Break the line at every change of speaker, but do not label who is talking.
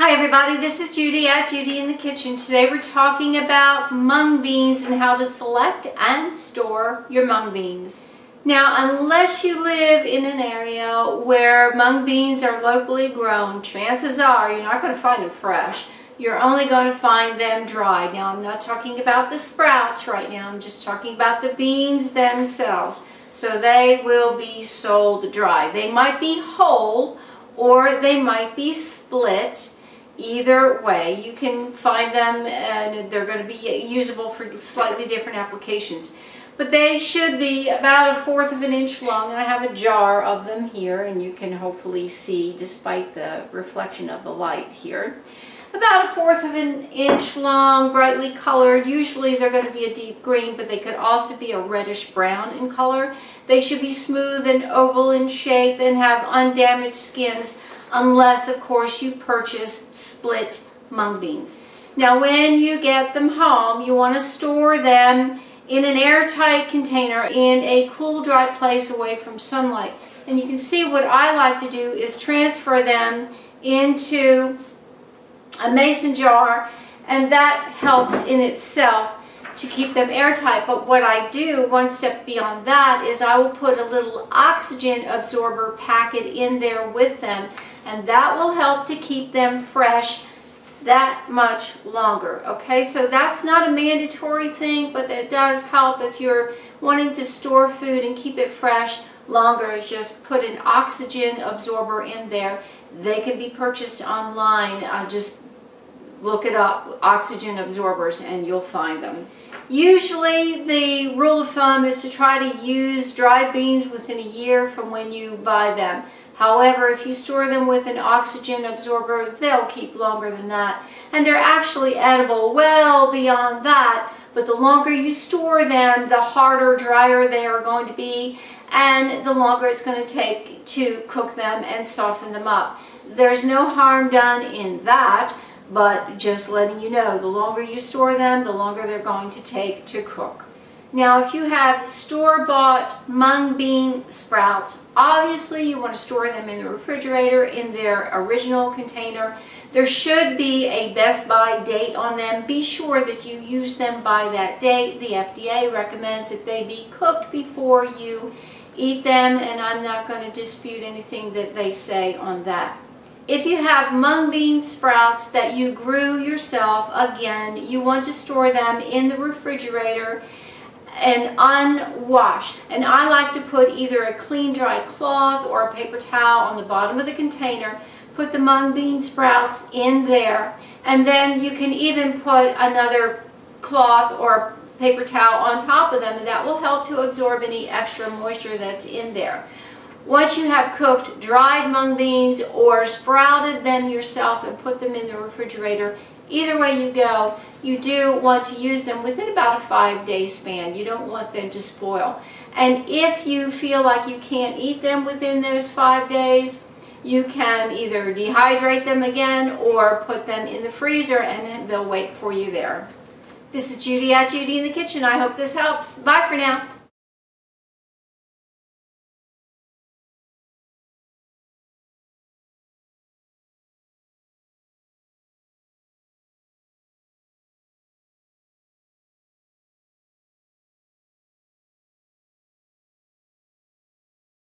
Hi everybody, this is Judy at Judy in the Kitchen. Today we're talking about mung beans and how to select and store your mung beans. Now, unless you live in an area where mung beans are locally grown, chances are you're not going to find them fresh. You're only going to find them dried. Now, I'm not talking about the sprouts right now. I'm just talking about the beans themselves. So they will be sold dry. They might be whole or they might be split. Either way, you can find them and they're going to be usable for slightly different applications. But they should be about 1/4 of an inch long, and I have a jar of them here, and you can hopefully see despite the reflection of the light here. About 1/4 of an inch long, brightly colored. Usually they're going to be a deep green, but they could also be a reddish brown in color. They should be smooth and oval in shape and have undamaged skins, unless of course you purchase split mung beans. Now when you get them home, you want to store them in an airtight container in a cool, dry place away from sunlight. And you can see what I like to do is transfer them into a mason jar, and that helps in itself to keep them airtight. But what I do, one step beyond that, is I will put a little oxygen absorber packet in there with them, and that will help to keep them fresh that much longer. Okay, so that's not a mandatory thing, but it does help if you're wanting to store food and keep it fresh longer. Is just put an oxygen absorber in there. They can be purchased online. Just look it up, oxygen absorbers, and you'll find them. Usually the rule of thumb is to try to use dried beans within a year from when you buy them. However, if you store them with an oxygen absorber, they'll keep longer than that. And they're actually edible well beyond that. But the longer you store them, the harder, drier they are going to be, and the longer it's going to take to cook them and soften them up. There's no harm done in that, but just letting you know, the longer you store them, the longer they're going to take to cook. Now, if you have store-bought mung bean sprouts, obviously you want to store them in the refrigerator in their original container. There should be a best by date on them. Be sure that you use them by that date. The FDA recommends that they be cooked before you eat them, and I'm not going to dispute anything that they say on that. If you have mung bean sprouts that you grew yourself, again, you want to store them in the refrigerator and unwashed. And I like to put either a clean dry cloth or a paper towel on the bottom of the container, put the mung bean sprouts in there, and then you can even put another cloth or paper towel on top of them, and that will help to absorb any extra moisture that's in there. Once you have cooked dried mung beans or sprouted them yourself and put them in the refrigerator, either way you go, you do want to use them within about a 5-day span. You don't want them to spoil. And if you feel like you can't eat them within those 5 days, you can either dehydrate them again or put them in the freezer and they'll wait for you there. This is Judy at Judy in the Kitchen. I hope this helps. Bye for now.